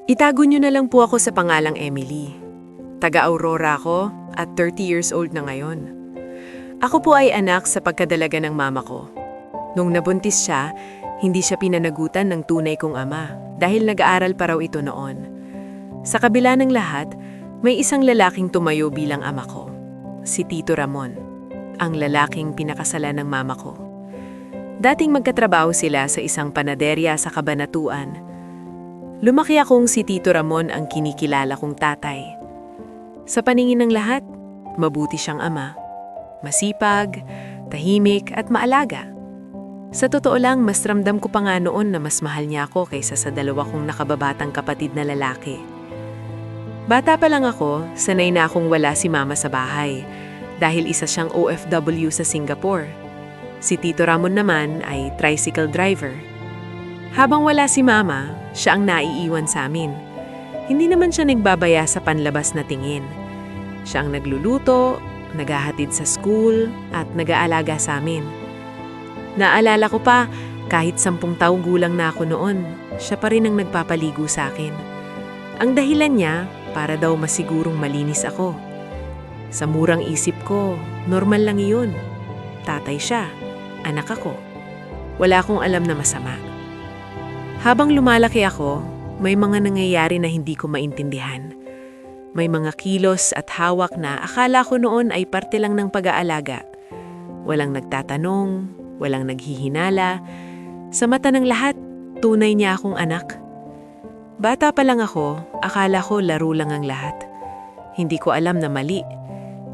Itago niyo na lang po ako sa pangalang Emily. Taga-Aurora ako at 30 years old na ngayon. Ako po ay anak sa pagkadalaga ng mama ko. Nung nabuntis siya, hindi siya pinanagutan ng tunay kong ama dahil nag-aaral pa raw ito noon. Sa kabila ng lahat, may isang lalaking tumayo bilang ama ko, si Tito Ramon, ang lalaking pinakasalan ng mama ko. Dating magkatrabaho sila sa isang panaderya sa Cabanatuan. Lumaki akong si Tito Ramon ang kinikilala kong tatay. Sa paningin ng lahat, mabuti siyang ama. Masipag, tahimik at maalaga. Sa totoo lang, mas ramdam ko pa nga noon na mas mahal niya ako kaysa sa dalawa kong nakababatang kapatid na lalaki. Bata pa lang ako, sanay na akong wala si mama sa bahay dahil isa siyang OFW sa Singapore. Si Tito Ramon naman ay tricycle driver. Habang wala si mama, siya ang naiiwan sa amin. Hindi naman siya nagbabaya sa panlabas na tingin. Siya ang nagluluto, naghahatid sa school, at nag-aalaga sa amin. Naalala ko pa, kahit 10 taong gulang na ako noon, siya pa rin ang nagpapaligo sa akin. Ang dahilan niya, para daw masigurong malinis ako. Sa murang isip ko, normal lang iyon. Tatay siya, anak ako. Wala akong alam na masama. Habang lumalaki ako, may mga nangyayari na hindi ko maintindihan. May mga kilos at hawak na akala ko noon ay parte lang ng pag-aalaga. Walang nagtatanong, walang naghihinala. Sa mata ng lahat, tunay niya akong anak. Bata pa lang ako, akala ko laro lang ang lahat. Hindi ko alam na mali.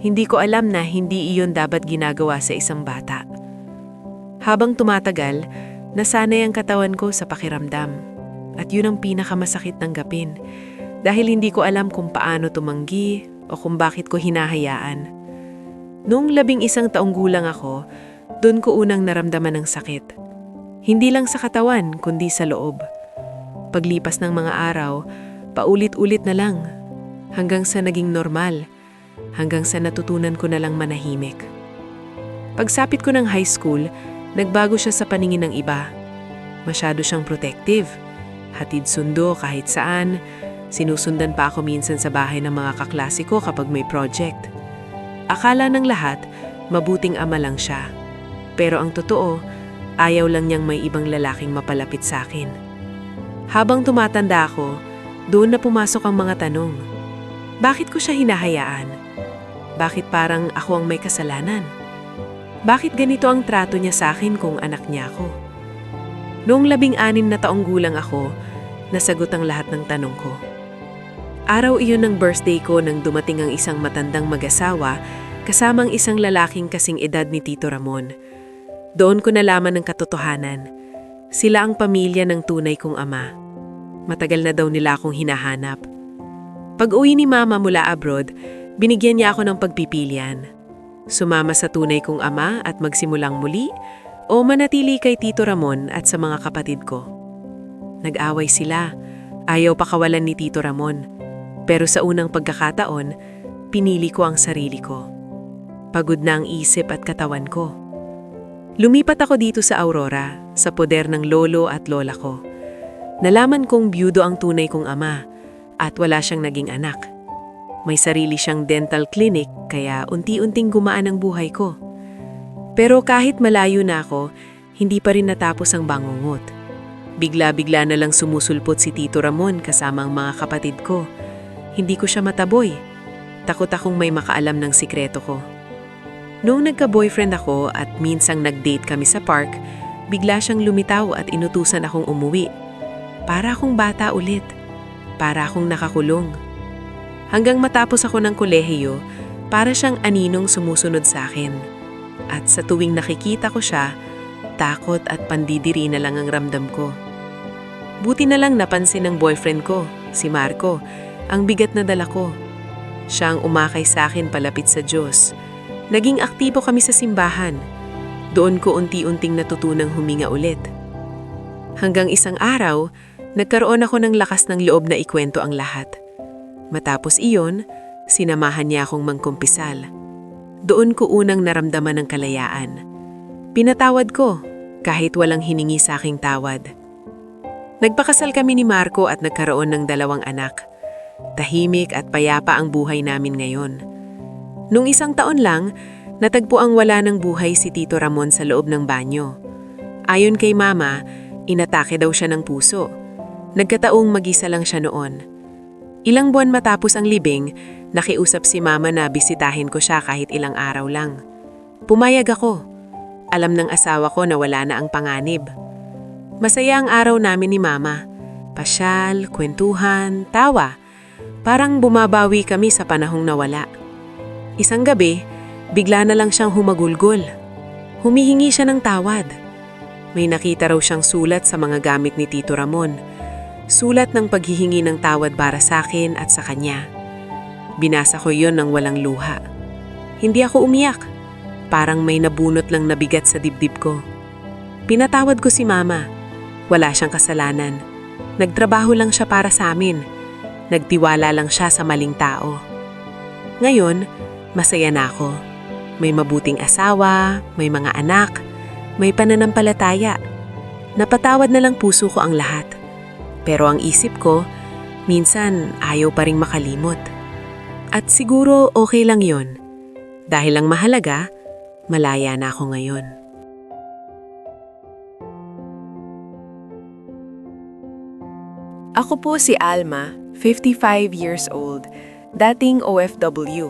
Hindi ko alam na hindi iyon dapat ginagawa sa isang bata. Habang tumatagal, nasanay ang katawan ko sa pakiramdam. At yun ang pinakamasakit tanggapin. Dahil hindi ko alam kung paano tumanggi o kung bakit ko hinahayaan. Noong 11 taong gulang ako, doon ko unang naramdaman ng sakit. Hindi lang sa katawan, kundi sa loob. Paglipas ng mga araw, paulit-ulit na lang. Hanggang sa naging normal. Hanggang sa natutunan ko na lang manahimik. Pagsapit ko ng high school, nagbago siya sa paningin ng iba. Masyado siyang protective. Hatid sundo kahit saan. Sinusundan pa ako minsan sa bahay ng mga kaklase ko kapag may project. Akala ng lahat, mabuting ama lang siya. Pero ang totoo, ayaw lang niyang may ibang lalaking mapalapit sa akin. Habang tumatanda ako, doon na pumasok ang mga tanong. Bakit ko siya hinahayaan? Bakit parang ako ang may kasalanan? Bakit ganito ang trato niya sa akin kung anak niya ako? Noong 16 na taong gulang ako, nasagot ang lahat ng tanong ko. Araw iyon ng birthday ko nang dumating ang isang matandang mag-asawa kasamang isang lalaking kasing edad ni Tito Ramon. Doon ko nalaman ng katotohanan. Sila ang pamilya ng tunay kong ama. Matagal na daw nila akong hinahanap. Pag-uwi ni mama mula abroad, binigyan niya ako ng pagpipilian. Sumama sa tunay kong ama at magsimulang muli o manatili kay Tito Ramon at sa mga kapatid ko. Nag-away sila. Ayaw pakawalan ni Tito Ramon. Pero sa unang pagkakataon, pinili ko ang sarili ko. Pagod na ang isip at katawan ko. Lumipat ako dito sa Aurora, sa poder ng lolo at lola ko. Nalaman kong byudo ang tunay kong ama at wala siyang naging anak. May sarili siyang dental clinic kaya unti-unting gumaan ang buhay ko. Pero kahit malayo na ako, hindi pa rin natapos ang bangungot. Bigla-bigla na lang sumusulpot si Tito Ramon kasama ang mga kapatid ko. Hindi ko siya mataboy. Takot akong may makaalam ng sikreto ko. Noong nagka-boyfriend ako at minsang nag-date kami sa park, bigla siyang lumitaw at inutusan akong umuwi. Para akong bata ulit. Para akong nakakulong. Hanggang matapos ako ng kolehiyo, para siyang aninong sumusunod sa akin. At sa tuwing nakikita ko siya, takot at pandidiri na lang ang ramdam ko. Buti na lang napansin ng boyfriend ko, si Marco, ang bigat na dala ko. Siya ang umakay sa akin palapit sa Diyos. Naging aktibo kami sa simbahan. Doon ko unti-unting natutunang huminga ulit. Hanggang isang araw, nagkaroon ako ng lakas ng loob na ikwento ang lahat. Matapos iyon, sinamahan niya akong mangkumpisal. Doon ko unang naramdaman ng kalayaan. Pinatawad ko, kahit walang hiningi sa aking tawad. Nagpakasal kami ni Marco at nagkaroon ng 2 anak. Tahimik at payapa ang buhay namin ngayon. Nung 1 taon lang, natagpo ang wala ng buhay si Tito Ramon sa loob ng banyo. Ayon kay Mama, inatake daw siya ng puso. Nagkataong mag-isa lang siya noon. Ilang buwan matapos ang libing, nakiusap si Mama na bisitahin ko siya kahit ilang araw lang. Pumayag ako. Alam ng asawa ko na wala na ang panganib. Masaya ang araw namin ni Mama. Pasyal, kwentuhan, tawa. Parang bumabawi kami sa panahong nawala. Isang gabi, bigla na lang siyang humagulgol. Humihingi siya ng tawad. May nakita raw siyang sulat sa mga gamit ni Tito Ramon. Sulat ng paghihingi ng tawad para sa akin at sa kanya. Binasa ko yon ng walang luha. Hindi ako umiyak. Parang may nabunot lang na bigat sa dibdib ko. Pinatawad ko si Mama. Wala siyang kasalanan. Nagtrabaho lang siya para sa amin. Nagtiwala lang siya sa maling tao. Ngayon, masaya na ako. May mabuting asawa, may mga anak, may pananampalataya. Napatawad na lang puso ko ang lahat. Pero ang isip ko, minsan ayaw pa ring makalimot. At siguro okay lang yon. Dahil ang mahalaga, malaya na ako ngayon. Ako po si Alma, 55 years old, dating OFW.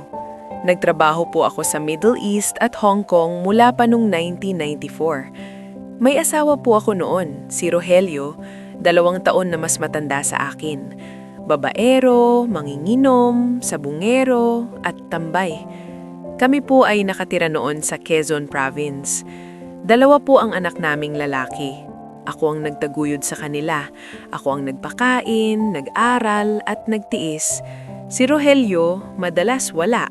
Nagtrabaho po ako sa Middle East at Hong Kong mula pa noong 1994. May asawa po ako noon, si Rogelio, 2 taon na mas matanda sa akin. Babaero, manginginom, sabungero, at tambay. Kami po ay nakatira noon sa Quezon Province. 2 po ang anak naming lalaki. Ako ang nagtaguyod sa kanila. Ako ang nagpakain, nag-aral at nagtiis. Si Rogelio, madalas wala.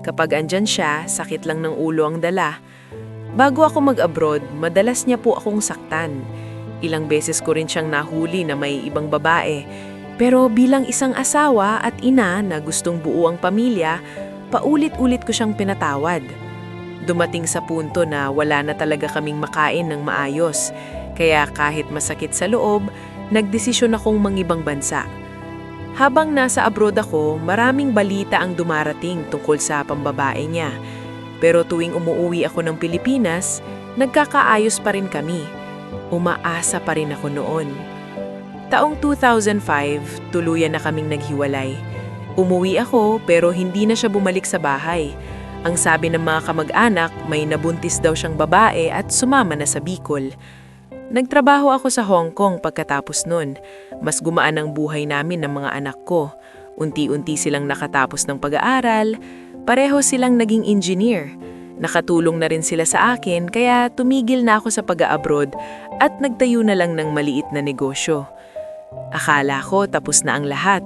Kapag andyan siya, sakit lang ng ulo ang dala. Bago ako mag-abroad, madalas niya po akong saktan. Ilang beses ko rin siyang nahuli na may ibang babae. Pero bilang isang asawa at ina na gustong buo ang pamilya, paulit-ulit ko siyang pinatawad. Dumating sa punto na wala na talaga kaming makain ng maayos. Kaya kahit masakit sa loob, nagdesisyon akong mangibang bansa. Habang nasa abroad ako, maraming balita ang dumarating tungkol sa pambabae niya. Pero tuwing umuuwi ako ng Pilipinas, nagkakaayos pa rin kami. Umaasa pa rin ako noon. Taong 2005, tuluyan na kaming naghiwalay. Umuwi ako pero hindi na siya bumalik sa bahay. Ang sabi ng mga kamag-anak, may nabuntis daw siyang babae at sumama na sa Bicol. Nagtrabaho ako sa Hong Kong pagkatapos nun. Mas gumaan ang buhay namin ng mga anak ko. Unti-unti silang nakatapos ng pag-aaral. Pareho silang naging engineer. Nakatulong na rin sila sa akin kaya tumigil na ako sa pag-abroad at nagtayo na lang ng maliit na negosyo. Akala ko tapos na ang lahat.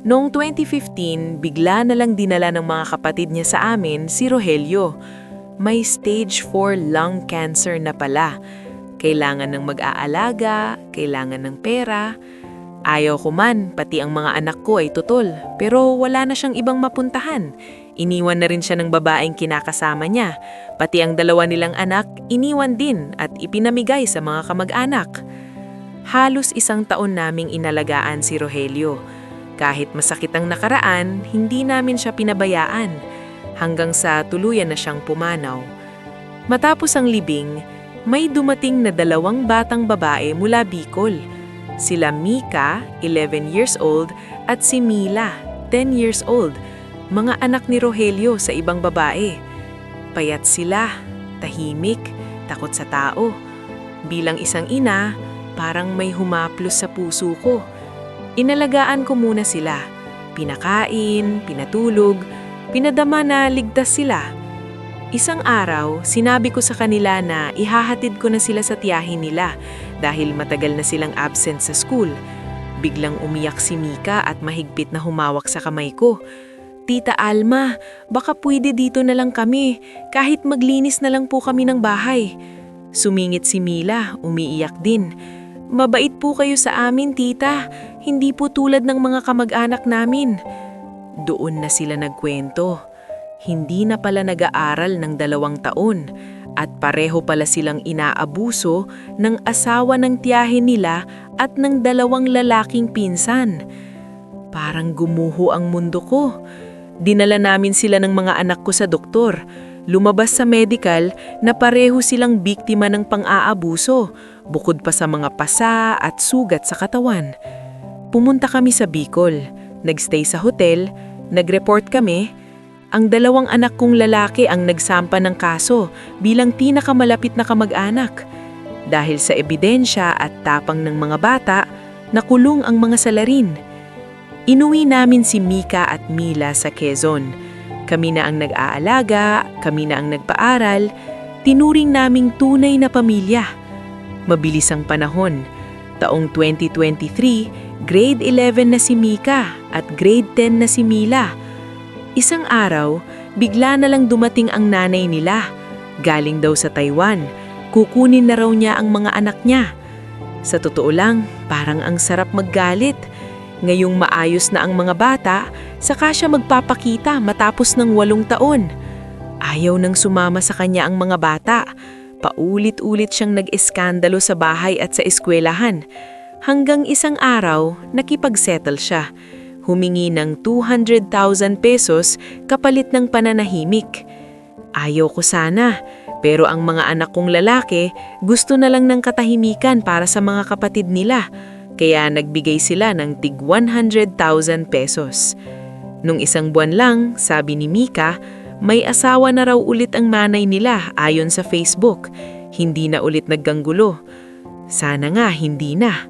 Noong 2015, bigla na lang dinala ng mga kapatid niya sa amin si Rogelio. May stage 4 lung cancer na pala. Kailangan ng mag-aalaga, kailangan ng pera. Ayaw ko man, pati ang mga anak ko ay tutol. Pero wala na siyang ibang mapuntahan. Iniwan na rin siya ng babaeng kinakasama niya. Pati ang 2 nilang anak, iniwan din at ipinamigay sa mga kamag-anak. Halos 1 taon naming inalagaan si Rogelio. Kahit masakit ang nakaraan, hindi namin siya pinabayaan. Hanggang sa tuluyan na siyang pumanaw. Matapos ang libing, may dumating na 2 batang babae mula Bicol. Sila Mika, 11 years old, at si Mila, 10 years old, mga anak ni Rogelio sa ibang babae. Payat sila, tahimik, takot sa tao. Bilang isang ina, parang may humaplos sa puso ko. Inalagaan ko muna sila. Pinakain, pinatulog, pinadama na ligtas sila. Isang araw, sinabi ko sa kanila na ihahatid ko na sila sa tiyahin nila dahil matagal na silang absent sa school. Biglang umiyak si Mika at mahigpit na humawak sa kamay ko. Tita Alma, baka pwede dito na lang kami, kahit maglinis na lang po kami ng bahay. Sumingit si Mila, umiiyak din. Mabait po kayo sa amin, tita. Hindi po tulad ng mga kamag-anak namin. Doon na sila nagkwento. Hindi na pala nag-aaral ng 2 taon At pareho pala silang inaabuso ng asawa ng tiyahin nila at ng dalawang lalaking pinsan. Parang gumuho ang mundo ko. Dinala namin sila ng mga anak ko sa doktor. Lumabas sa medical na pareho silang biktima ng pang-aabuso, bukod pa sa mga pasa at sugat sa katawan. Pumunta kami sa Bicol, nagstay sa hotel, nag-report kami. Ang dalawang anak kong lalaki ang nagsampa ng kaso bilang pinakamalapit na kamag-anak. Dahil sa ebidensya at tapang ng mga bata, nakulong ang mga salarin. Inuwi namin si Mika at Mila sa Quezon. Kami na ang nag-aalaga, kami na ang nagpaaral, tinuring naming tunay na pamilya. Mabilis ang panahon. Taong 2023, grade 11 na si Mika at grade 10 na si Mila. Isang araw, bigla na lang dumating ang nanay nila. Galing daw sa Taiwan. Kukunin na raw niya ang mga anak niya. Sa totoo lang, parang ang sarap maggalit. Ngayong maayos na ang mga bata, saka siya magpapakita matapos ng 8 taon. Ayaw nang sumama sa kanya ang mga bata. Paulit-ulit siyang nag-eskandalo sa bahay at sa eskwelahan. Hanggang isang araw, nakipagsettle siya. Humingi ng 200,000 pesos kapalit ng pananahimik. Ayaw ko sana, pero ang mga anak kong lalaki gusto na lang ng katahimikan para sa mga kapatid nila, kaya nagbigay sila ng tig 100,000 pesos. Nung isang buwan lang, sabi ni Mika, may asawa na raw ulit ang nanay nila ayon sa Facebook. Hindi na ulit nagganggulo. Sana nga hindi na.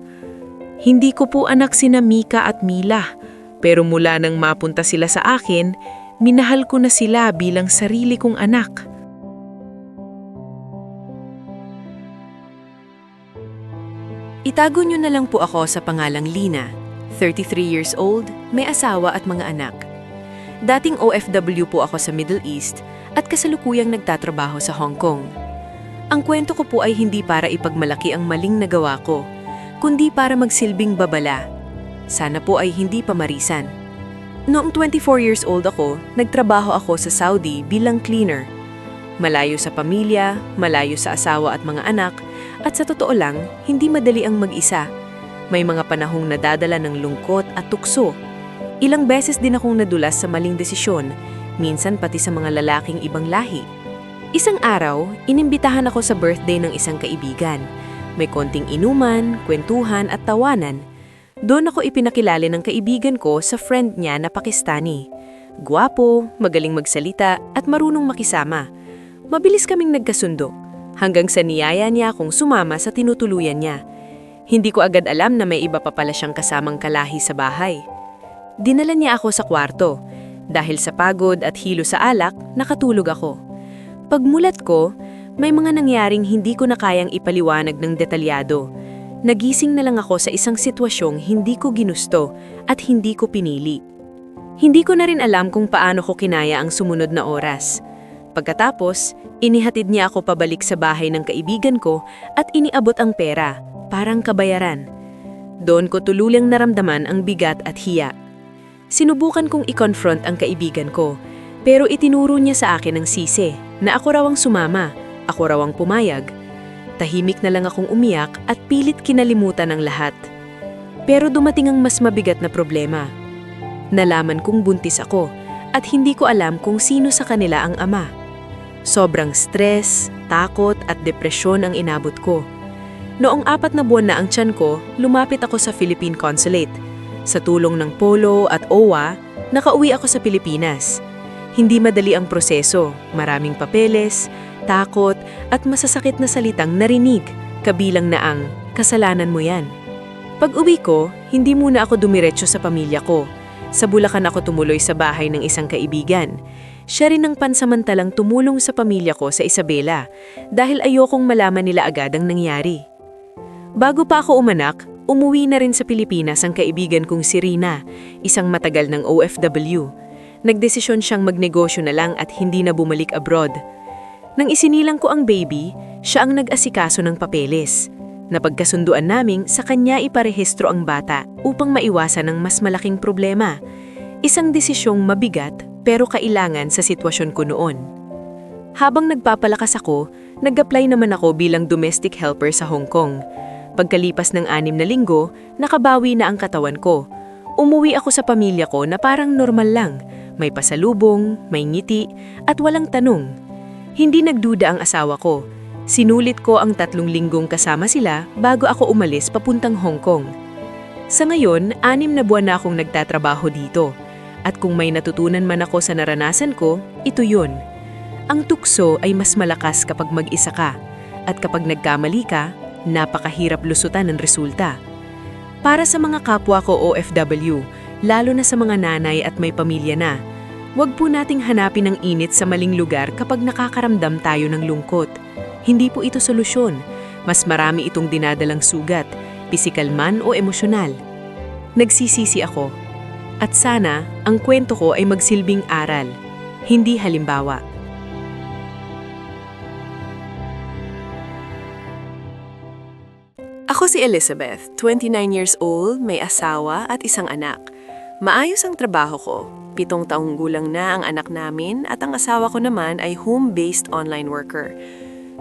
Hindi ko po anak sina Mika at Mila. Pero mula nang mapunta sila sa akin, minahal ko na sila bilang sarili kong anak. Itago niyo na lang po ako sa pangalang Lina, 33 years old, may asawa at mga anak. Dating OFW po ako sa Middle East at kasalukuyang nagtatrabaho sa Hong Kong. Ang kwento ko po ay hindi para ipagmalaki ang maling nagawa ko, kundi para magsilbing babala. Sana po ay hindi pamarisan. Noong 24 years old ako, nagtrabaho ako sa Saudi bilang cleaner. Malayo sa pamilya, malayo sa asawa at mga anak, at sa totoo lang, hindi madali ang mag-isa. May mga panahong nadadala ng lungkot at tukso. Ilang beses din akong nadulas sa maling desisyon, minsan pati sa mga lalaking ibang lahi. Isang araw, inimbitahan ako sa birthday ng isang kaibigan. May konting inuman, kwentuhan at tawanan. Doon ako ipinakilala ng kaibigan ko sa friend niya na Pakistani. Gwapo, magaling magsalita at marunong makisama. Mabilis kaming nagkasundo, hanggang sa niyaya niya akong sumama sa tinutuluyan niya. Hindi ko agad alam na may iba pa pala siyang kasamang kalahi sa bahay. Dinala niya ako sa kwarto. Dahil sa pagod at hilo sa alak, nakatulog ako. Pagmulat ko, may mga nangyaring hindi ko na kayang ipaliwanag ng detalyado. Nagising na lang ako sa isang sitwasyong hindi ko ginusto at hindi ko pinili. Hindi ko na rin alam kung paano ko kinaya ang sumunod na oras. Pagkatapos, inihatid niya ako pabalik sa bahay ng kaibigan ko at iniabot ang pera, parang kabayaran. Doon ko tuluyang naramdaman ang bigat at hiya. Sinubukan kong i-confront ang kaibigan ko, pero itinuro niya sa akin ang sisi na ako raw ang sumama, ako raw ang pumayag. Tahimik na lang akong umiyak at pilit kinalimutan ang lahat. Pero dumating ang mas mabigat na problema. Nalaman kong buntis ako at hindi ko alam kung sino sa kanila ang ama. Sobrang stress, takot at depresyon ang inabot ko. Noong 4 na buwan na ang tiyan ko, lumapit ako sa Philippine Consulate. Sa tulong ng Polo at OWA, nakauwi ako sa Pilipinas. Hindi madali ang proseso, maraming papeles, takot at masasakit na salitang narinig, kabilang na ang kasalanan mo yan. Pag-uwi ko, hindi muna ako dumiretso sa pamilya ko. Sa Bulacan ako tumuloy sa bahay ng isang kaibigan. Siya rin ang pansamantalang tumulong sa pamilya ko sa Isabela dahil ayokong malaman nila agad ang nangyari. Bago pa ako umanak, umuwi na rin sa Pilipinas ang kaibigan kong si Rina, isang matagal ng OFW. Nagdesisyon siyang magnegosyo na lang at hindi na bumalik abroad. Nang isinilang ko ang baby, siya ang nag-asikaso ng papeles. Napagkasunduan naming sa kanya iparehistro ang bata upang maiwasan ng mas malaking problema. Isang desisyong mabigat pero kailangan sa sitwasyon ko noon. Habang nagpapalakas ako, nag-apply naman ako bilang domestic helper sa Hong Kong. Pagkalipas ng 6 na linggo, nakabawi na ang katawan ko. Umuwi ako sa pamilya ko na parang normal lang. May pasalubong, may ngiti, at walang tanong. Hindi nagduda ang asawa ko. Sinulit ko ang 3 linggong kasama sila bago ako umalis papuntang Hong Kong. Sa ngayon, 6 na buwan na akong nagtatrabaho dito. At kung may natutunan man ako sa naranasan ko, ito yun. Ang tukso ay mas malakas kapag mag-isa ka. At kapag nagkamali ka, napakahirap lusutan ng resulta. Para sa mga kapwa ko OFW, lalo na sa mga nanay at may pamilya na, huwag po nating hanapin ang init sa maling lugar kapag nakakaramdam tayo ng lungkot. Hindi po ito solusyon. Mas marami itong dinadalang sugat, pisikal man o emosyonal. Nagsisisi ako. At sana, ang kwento ko ay magsilbing aral, hindi halimbawa. Ako si Elizabeth, 29 years old, may asawa at isang anak. Maayos ang trabaho ko. 7 taong gulang na ang anak namin at ang asawa ko naman ay home-based online worker.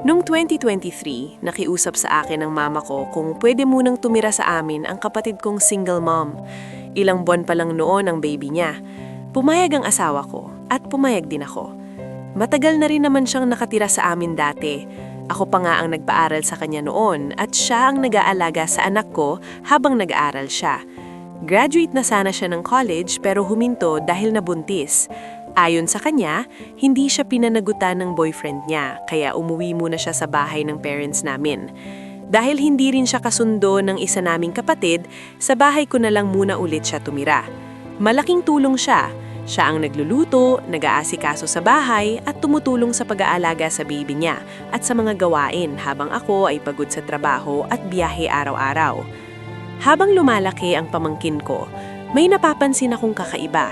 Noong 2023, nakiusap sa akin ng mama ko kung pwede munang tumira sa amin ang kapatid kong single mom. Ilang buwan pa lang noon ang baby niya. Pumayag ang asawa ko at pumayag din ako. Matagal na rin naman siyang nakatira sa amin dati. Ako pa nga ang nagpaaral sa kanya noon at siya ang nag-aalaga sa anak ko habang nag-aaral siya. Graduate na sana siya ng college pero huminto dahil nabuntis. Ayon sa kanya, hindi siya pinanagutan ng boyfriend niya kaya umuwi muna siya sa bahay ng parents namin. Dahil hindi rin siya kasundo ng isa naming kapatid, sa bahay ko na lang muna ulit siya tumira. Malaking tulong siya. Siya ang nagluluto, nag-aasikaso sa bahay at tumutulong sa pag-aalaga sa baby niya at sa mga gawain habang ako ay pagod sa trabaho at biyahe araw-araw. Habang lumalaki ang pamangkin ko, may napapansin akong kakaiba.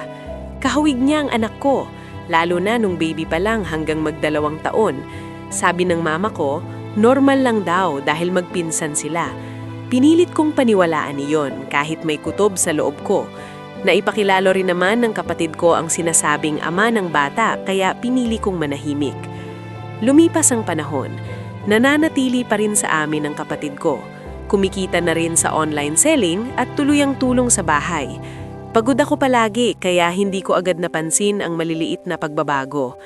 Kahawig niya ang anak ko, lalo na nung baby pa lang hanggang mag2 taon. Sabi ng mama ko, normal lang daw dahil magpinsan sila. Pinilit kong paniwalaan iyon kahit may kutob sa loob ko. Naipakilalo rin naman ng kapatid ko ang sinasabing ama ng bata kaya pinili kong manahimik. Lumipas ang panahon, nananatili pa rin sa amin ang kapatid ko. Kumikita na rin sa online selling at tuluyang tulong sa bahay. Pagod ako palagi kaya hindi ko agad napansin ang maliliit na pagbabago.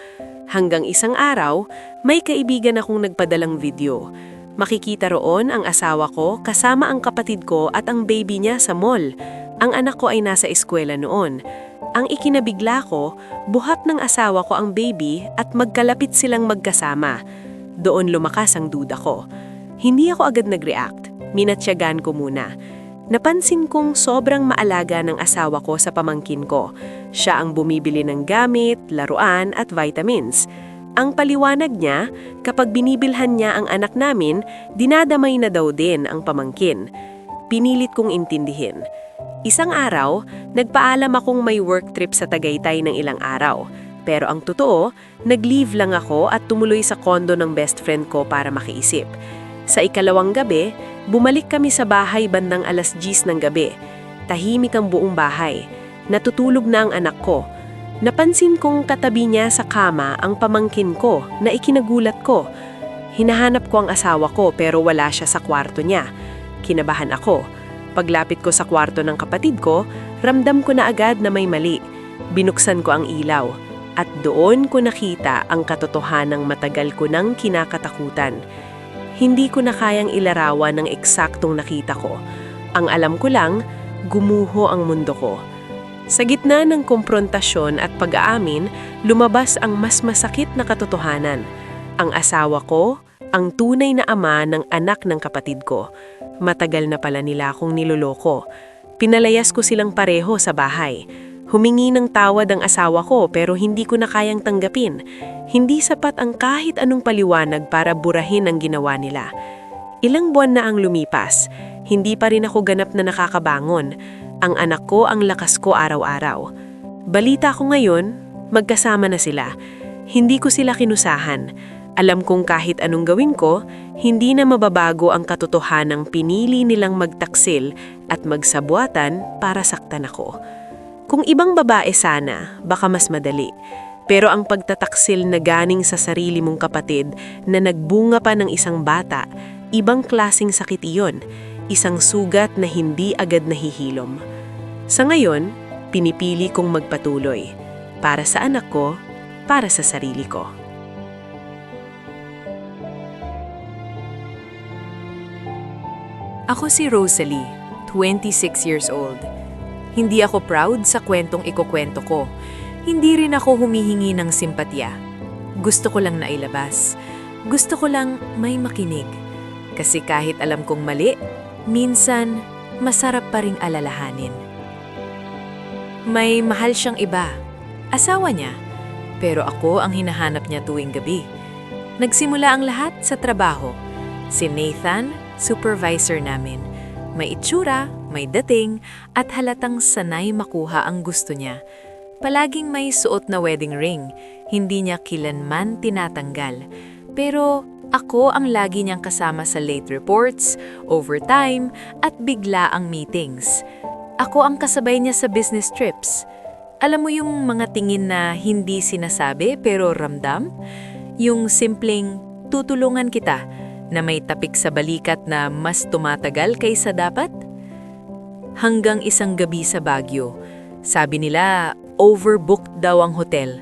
Hanggang isang araw, may kaibigan akong nagpadalang video. Makikita roon ang asawa ko kasama ang kapatid ko at ang baby niya sa mall. Ang anak ko ay nasa eskwela noon. Ang ikinabigla ko, buhat ng asawa ko ang baby at magkalapit silang magkasama. Doon lumakas ang duda ko. Hindi ako agad nag-react. Minatsyagan ko muna. Napansin kong sobrang maalaga ng asawa ko sa pamangkin ko. Siya ang bumibili ng gamit, laruan at vitamins. Ang paliwanag niya, kapag binibilhan niya ang anak namin, dinadamay na daw din ang pamangkin. Pinilit kong intindihin. Isang araw, nagpaalam akong may work trip sa Tagaytay ng ilang araw. Pero ang totoo, nag-leave lang ako at tumuloy sa kondo ng best friend ko para makiisip. Sa ikalawang gabi, bumalik kami sa bahay bandang 10:00 ng gabi. Tahimik ang buong bahay. Natutulog na ang anak ko. Napansin kong katabi niya sa kama ang pamangkin ko na ikinagulat ko. Hinahanap ko ang asawa ko pero wala siya sa kwarto niya. Kinabahan ako. Paglapit ko sa kwarto ng kapatid ko, ramdam ko na agad na may mali. Binuksan ko ang ilaw at doon ko nakita ang katotohanang matagal ko nang kinakatakutan. Hindi ko na kayang ilarawan ng eksaktong nakita ko. Ang alam ko lang, gumuho ang mundo ko. Sa gitna ng komprontasyon at pag-aamin, lumabas ang mas masakit na katotohanan. Ang asawa ko, ang tunay na ama ng anak ng kapatid ko. Matagal na pala nila akong niloloko. Pinalayas ko silang pareho sa bahay. Humingi ng tawad ang asawa ko pero hindi ko na kayang tanggapin. Hindi sapat ang kahit anong paliwanag para burahin ang ginawa nila. Ilang buwan na ang lumipas. Hindi pa rin ako ganap na nakakabangon. Ang anak ko ang lakas ko araw-araw. Balita ko ngayon, magkasama na sila. Hindi ko sila kinusahan. Alam kong kahit anong gawin ko, hindi na mababago ang katotohanang pinili nilang magtaksil at magsabuatan para saktan ako. Kung ibang babae sana, baka mas madali. Pero ang pagtataksil na ganing sa sarili mong kapatid na nagbunga pa ng isang bata, ibang klasing sakit iyon, isang sugat na hindi agad nahihilom. Sa ngayon, pinipili kong magpatuloy. Para sa anak ko, para sa sarili ko. Ako si Rosalie, 26 years old. Hindi ako proud sa kwentong ikukwento ko. Hindi rin ako humihingi ng simpatya. Gusto ko lang nailabas. Gusto ko lang may makinig. Kasi kahit alam kong mali, minsan masarap pa ring alalahanin. May mahal siyang iba, asawa niya, pero ako ang hinahanap niya tuwing gabi. Nagsimula ang lahat sa trabaho. Si Nathan, supervisor namin. May itsura, may dating, at halatang sanay makuha ang gusto niya. Palaging may suot na wedding ring, hindi niya kilanman tinatanggal. Pero ako ang lagi niyang kasama sa late reports, overtime, at biglaang meetings. Ako ang kasabay niya sa business trips. Alam mo yung mga tingin na hindi sinasabi pero ramdam? Yung simpleng tutulungan kita na may tapik sa balikat na mas tumatagal kaysa dapat? Hanggang isang gabi sa Baguio, sabi nila overbooked daw ang hotel.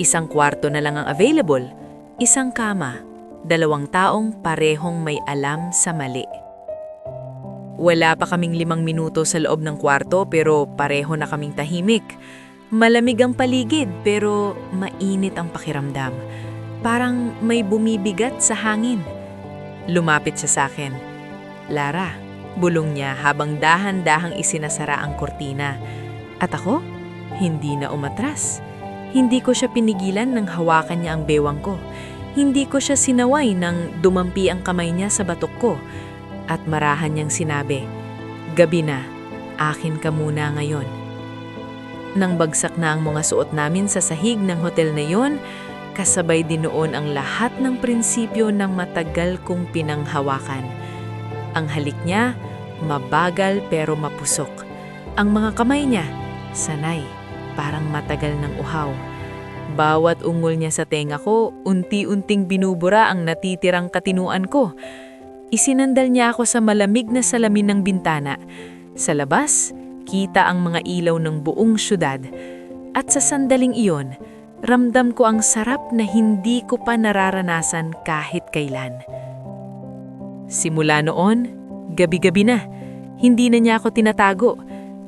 Isang kwarto na lang ang available, isang kama, 2 taong parehong may alam sa mali. Wala pa kaming 5 minuto sa loob ng kwarto pero pareho na kaming tahimik. Malamig ang paligid pero mainit ang pakiramdam. Parang may bumibigat sa hangin. Lumapit siya sa akin. Lara, bulong niya habang dahan-dahang isinasara ang kortina. At ako, hindi na umatras. Hindi ko siya pinigilan nang hawakan niya ang bewang ko. Hindi ko siya sinaway nang dumampi ang kamay niya sa batok ko. At marahan niyang sinabi, "Gabi na, akin ka muna ngayon." Nang bagsak na ang mga suot namin sa sahig ng hotel na yon, kasabay din noon ang lahat ng prinsipyo ng matagal kong pinanghawakan. Ang halik niya, mabagal pero mapusok. Ang mga kamay niya, sanay, parang matagal ng uhaw. Bawat ungol niya sa tenga ko, unti-unting binubura ang natitirang katinuan ko. Isinandal niya ako sa malamig na salamin ng bintana. Sa labas, kita ang mga ilaw ng buong syudad. At sa sandaling iyon, ramdam ko ang sarap na hindi ko pa nararanasan kahit kailan. Simula noon, gabi-gabi na. Hindi na niya ako tinatago.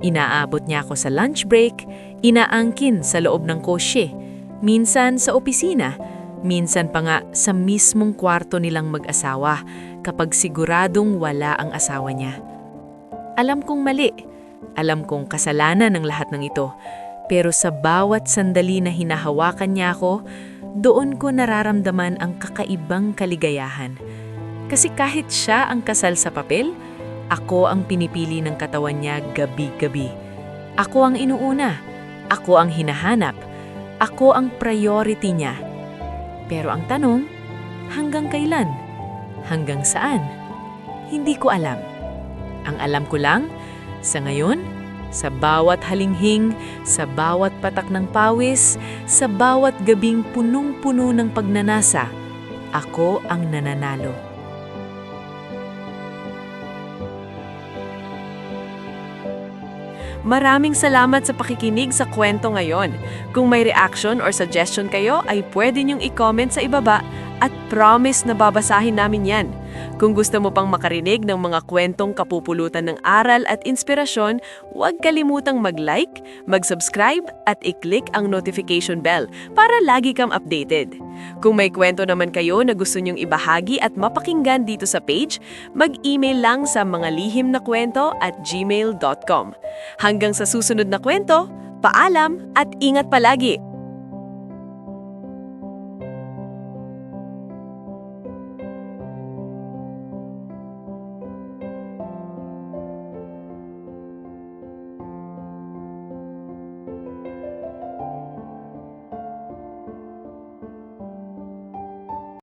Inaabot niya ako sa lunch break, inaangkin sa loob ng kosye. Minsan sa opisina, minsan pa nga sa mismong kwarto nilang mag-asawa kapag siguradong wala ang asawa niya. Alam kong mali. Alam kong kasalanan ng lahat ng ito. Pero sa bawat sandali na hinahawakan niya ako, doon ko nararamdaman ang kakaibang kaligayahan. Kasi kahit siya ang kasal sa papel, ako ang pinipili ng katawan niya gabi-gabi. Ako ang inuuna. Ako ang hinahanap. Ako ang priority niya. Pero ang tanong, hanggang kailan? Hanggang saan? Hindi ko alam. Ang alam ko lang, sa ngayon, sa bawat halinghing, sa bawat patak ng pawis, sa bawat gabing punong-puno ng pagnanasa, ako ang nananalo. Maraming salamat sa pakikinig sa kwento ngayon. Kung may reaction or suggestion kayo, ay pwede niyong i-comment sa ibaba at promise na babasahin namin yan. Kung gusto mo pang makarinig ng mga kwentong kapupulutan ng aral at inspirasyon, huwag kalimutang mag-like, mag-subscribe at i-click ang notification bell para lagi kang updated. Kung may kwento naman kayo na gusto niyong ibahagi at mapakinggan dito sa page, mag-email lang sa mangalihimnakwento@gmail.com. Hanggang sa susunod na kwento, paalam at ingat palagi!